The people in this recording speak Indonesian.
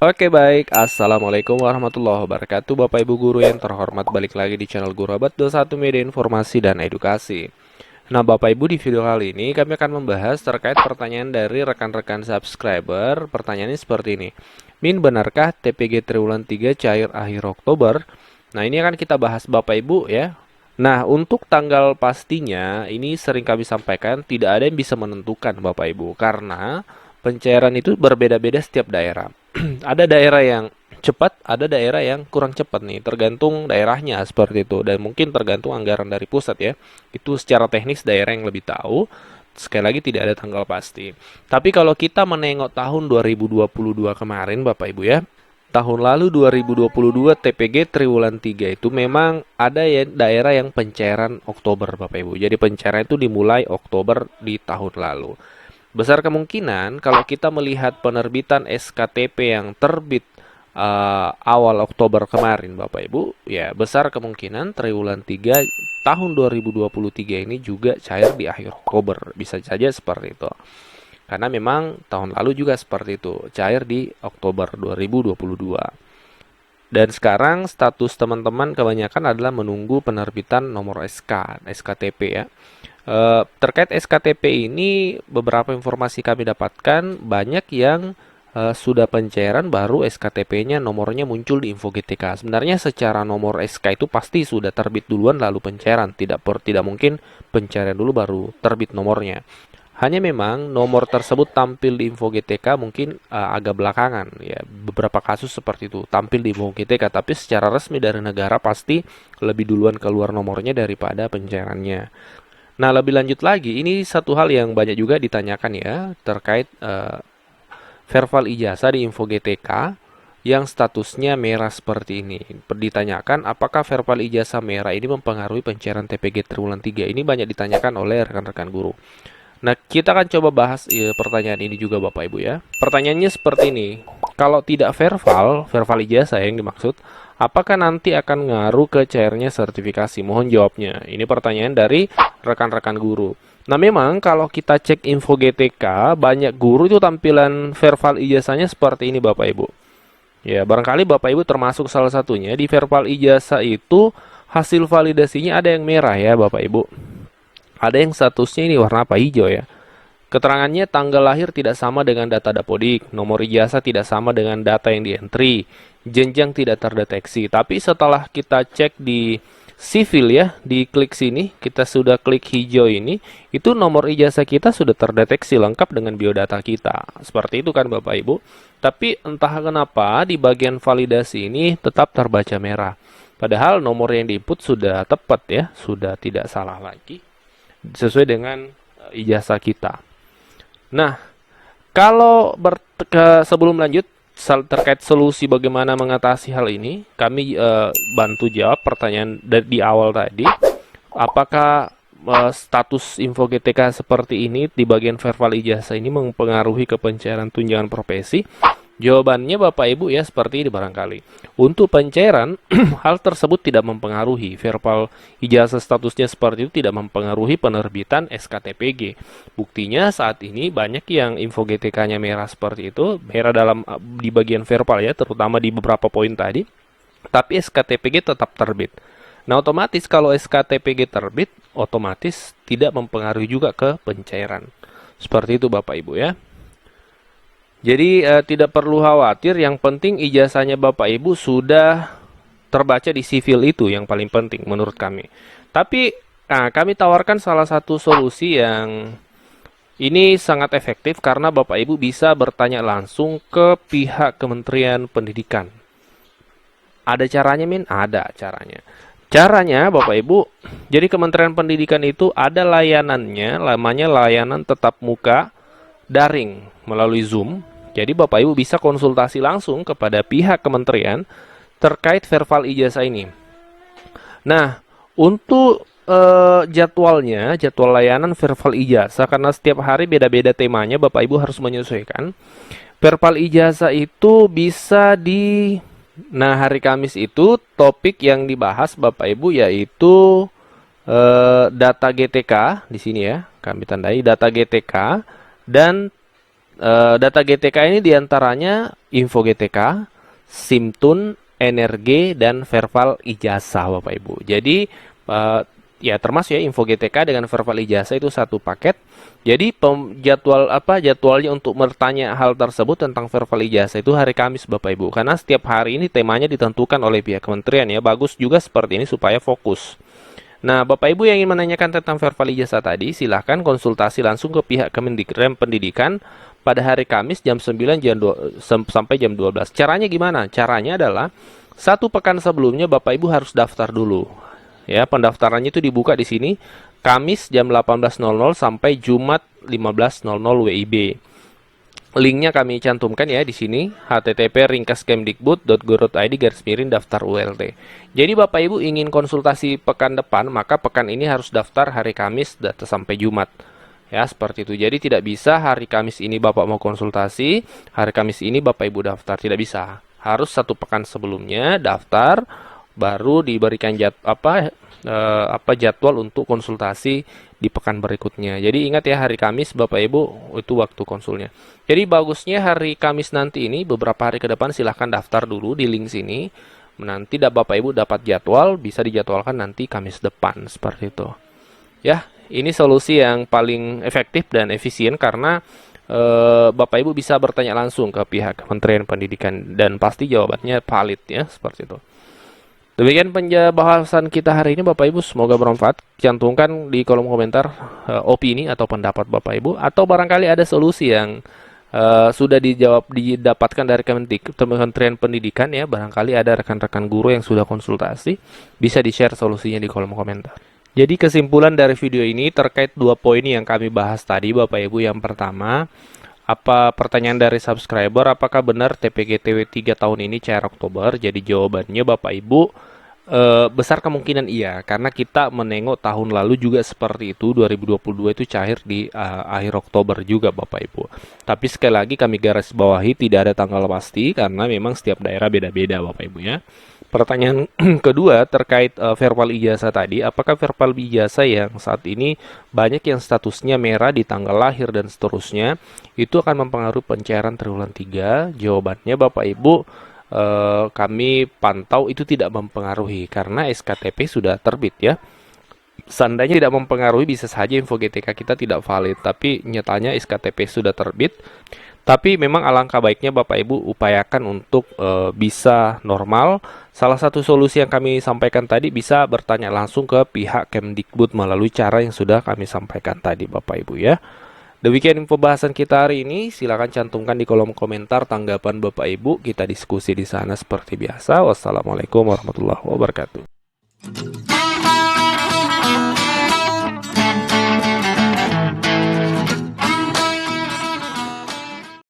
Oke baik, Assalamualaikum warahmatullahi wabarakatuh Bapak Ibu Guru yang terhormat, balik lagi di channel Guru Abad 21 Media Informasi dan Edukasi. Nah Bapak Ibu, di video kali ini kami akan membahas terkait pertanyaan dari rekan-rekan subscriber. Pertanyaannya seperti ini: Min, benarkah TPG triwulan 3 cair akhir Oktober? Nah ini akan kita bahas Bapak Ibu ya. Nah untuk tanggal pastinya ini sering kami sampaikan tidak ada yang bisa menentukan Bapak Ibu, karena pencairan itu berbeda-beda setiap daerah. Ada daerah yang cepat, ada daerah yang kurang cepat nih, tergantung daerahnya seperti itu, dan mungkin tergantung anggaran dari pusat ya. Itu secara teknis daerah yang lebih tahu. Sekali lagi tidak ada tanggal pasti. Tapi kalau kita menengok tahun 2022 kemarin Bapak Ibu ya, tahun lalu 2022 TPG triwulan 3 itu memang ada ya daerah yang pencairan Oktober Bapak Ibu. Jadi pencairan itu dimulai Oktober di tahun lalu. Besar kemungkinan kalau kita melihat penerbitan SKTP yang terbit awal Oktober kemarin Bapak Ibu, ya besar kemungkinan triwulan 3 tahun 2023 ini juga cair di akhir Oktober. Bisa saja seperti itu. Karena memang tahun lalu juga seperti itu, cair di Oktober 2022. Dan sekarang status teman-teman kebanyakan adalah menunggu penerbitan nomor SKTP ya. Terkait SKTP ini, beberapa informasi kami dapatkan banyak yang sudah pencairan baru SKTP-nya nomornya muncul di info GTK. Sebenarnya secara nomor SK itu pasti sudah terbit duluan lalu pencairan, tidak mungkin pencairan dulu baru terbit nomornya. Hanya memang nomor tersebut tampil di info GTK mungkin agak belakangan ya. Beberapa kasus seperti itu tampil di info GTK, tapi secara resmi dari negara pasti lebih duluan keluar nomornya daripada pencairannya. Nah, lebih lanjut lagi, ini satu hal yang banyak juga ditanyakan ya terkait verbal ijazah di info GTK yang statusnya merah seperti ini. Ditanyakan apakah verbal ijazah merah ini mempengaruhi pencairan TPG triwulan 3. Ini banyak ditanyakan oleh rekan-rekan guru. Nah, kita akan coba bahas pertanyaan ini juga Bapak Ibu ya. Pertanyaannya seperti ini. Kalau tidak verbal ijazah yang dimaksud, apakah nanti akan ngaruh ke cairnya sertifikasi? Mohon jawabnya. Ini pertanyaan dari rekan-rekan guru. Nah, memang kalau kita cek info GTK, banyak guru itu tampilan verbal ijazahnya seperti ini Bapak Ibu. Ya, barangkali Bapak Ibu termasuk salah satunya. Di verbal ijazah itu hasil validasinya ada yang merah ya Bapak Ibu. Ada yang statusnya ini warna apa? Hijau ya. Keterangannya tanggal lahir tidak sama dengan data Dapodik, nomor ijazah tidak sama dengan data yang di-entry, jenjang tidak terdeteksi. Tapi setelah kita cek di sivil ya, di klik sini, kita sudah klik hijau ini, itu nomor ijazah kita sudah terdeteksi lengkap dengan biodata kita. Seperti itu kan Bapak Ibu. Tapi entah kenapa di bagian validasi ini tetap terbaca merah. Padahal nomor yang diinput sudah tepat ya, sudah tidak salah lagi sesuai dengan ijazah kita. Nah, kalau sebelum lanjut terkait solusi bagaimana mengatasi hal ini, kami bantu jawab pertanyaan di awal tadi. Apakah status info GTK seperti ini di bagian verbal ijazah ini mempengaruhi ke pencairan tunjangan profesi? Jawabannya Bapak Ibu ya seperti ini barangkali. Untuk pencairan, hal tersebut tidak mempengaruhi. Verbal ijazah statusnya seperti itu tidak mempengaruhi penerbitan SKTPG. Buktinya saat ini banyak yang info GTK-nya merah seperti itu, merah di bagian verbal ya, terutama di beberapa poin tadi. Tapi SKTPG tetap terbit. Nah, otomatis kalau SKTPG terbit, otomatis tidak mempengaruhi juga ke pencairan. Seperti itu Bapak Ibu ya. Jadi tidak perlu khawatir, yang penting ijazahnya Bapak Ibu sudah terbaca di sivil, itu yang paling penting menurut kami. Tapi kami tawarkan salah satu solusi yang ini sangat efektif karena Bapak Ibu bisa bertanya langsung ke pihak Kementerian Pendidikan. Ada caranya Min? Ada caranya. Caranya Bapak Ibu, jadi Kementerian Pendidikan itu ada layanannya, namanya layanan tetap muka daring melalui Zoom. Jadi Bapak Ibu bisa konsultasi langsung kepada pihak kementerian terkait verbal ijazah ini. Nah, untuk jadwal layanan verbal ijazah, karena setiap hari beda-beda temanya, Bapak Ibu harus menyesuaikan. Verbal ijazah itu bisa Nah, hari Kamis itu topik yang dibahas Bapak Ibu yaitu data GTK di sini ya. Kami tandai data GTK dan data GTK ini diantaranya info GTK, SIMTUN, NRG, dan verbal ijazah Bapak Ibu. Jadi ya termasuk ya info GTK dengan verbal ijazah itu satu paket. Jadi jadwalnya untuk bertanya hal tersebut tentang verbal ijazah itu hari Kamis Bapak Ibu. Karena setiap hari ini temanya ditentukan oleh pihak kementerian ya. Bagus juga seperti ini supaya fokus. Nah, Bapak Ibu yang ingin menanyakan tentang verbal ijazah tadi, silahkan konsultasi langsung ke pihak Kemendikbud Pendidikan pada hari Kamis jam 9 sampai jam 12. Caranya gimana? Caranya adalah satu pekan sebelumnya Bapak Ibu harus daftar dulu. Ya, pendaftarannya itu dibuka di sini Kamis jam 18.00 sampai Jumat 15.00 WIB. Linknya kami cantumkan ya di sini, http://kemdikbud.go.id/daftar ULT. Jadi Bapak Ibu ingin konsultasi pekan depan, maka pekan ini harus daftar hari Kamis sampai Jumat. Ya, seperti itu. Jadi tidak bisa hari Kamis ini Bapak mau konsultasi, hari Kamis ini Bapak Ibu daftar, tidak bisa. Harus satu pekan sebelumnya daftar, baru diberikan jadwal untuk konsultasi di pekan berikutnya. Jadi ingat ya, hari Kamis Bapak Ibu itu waktu konsulnya. Jadi bagusnya hari Kamis nanti ini beberapa hari ke depan silahkan daftar dulu di link sini. Nanti Bapak Ibu dapat jadwal, bisa dijadwalkan nanti Kamis depan seperti itu. Ya, ini solusi yang paling efektif dan efisien karena Bapak Ibu bisa bertanya langsung ke pihak Kementerian Pendidikan dan pasti jawabannya valid ya, seperti itu. Demikian pembahasan kita hari ini Bapak Ibu, semoga bermanfaat. Cantumkan di kolom komentar opini atau pendapat Bapak Ibu, atau barangkali ada solusi yang sudah didapatkan dari Kementerian Pendidikan ya, barangkali ada rekan-rekan guru yang sudah konsultasi, bisa di-share solusinya di kolom komentar. Jadi kesimpulan dari video ini terkait dua poin yang kami bahas tadi Bapak Ibu. Yang pertama, pertanyaan dari subscriber, apakah benar TPG-TW 3 tahun ini cair Oktober? Jadi jawabannya Bapak Ibu, besar kemungkinan iya, karena kita menengok tahun lalu juga seperti itu, 2022 itu cair di akhir Oktober juga Bapak Ibu. Tapi sekali lagi kami garis bawahi tidak ada tanggal pasti karena memang setiap daerah beda-beda Bapak Ibu ya. Pertanyaan kedua terkait verbal ijazah tadi, apakah verbal ijazah yang saat ini banyak yang statusnya merah di tanggal lahir dan seterusnya, itu akan mempengaruhi pencairan triwulan 3? Jawabannya Bapak Ibu, kami pantau itu tidak mempengaruhi karena SKTP sudah terbit ya. Seandainya tidak mempengaruhi, bisa saja info GTK kita tidak valid, tapi nyatanya SKTP sudah terbit. Tapi memang alangkah baiknya Bapak Ibu upayakan untuk bisa normal. Salah satu solusi yang kami sampaikan tadi, bisa bertanya langsung ke pihak Kemdikbud melalui cara yang sudah kami sampaikan tadi Bapak Ibu ya. Demikian info bahasan kita hari ini. Silakan cantumkan di kolom komentar tanggapan Bapak Ibu. Kita diskusi di sana seperti biasa. Wassalamualaikum warahmatullahi wabarakatuh.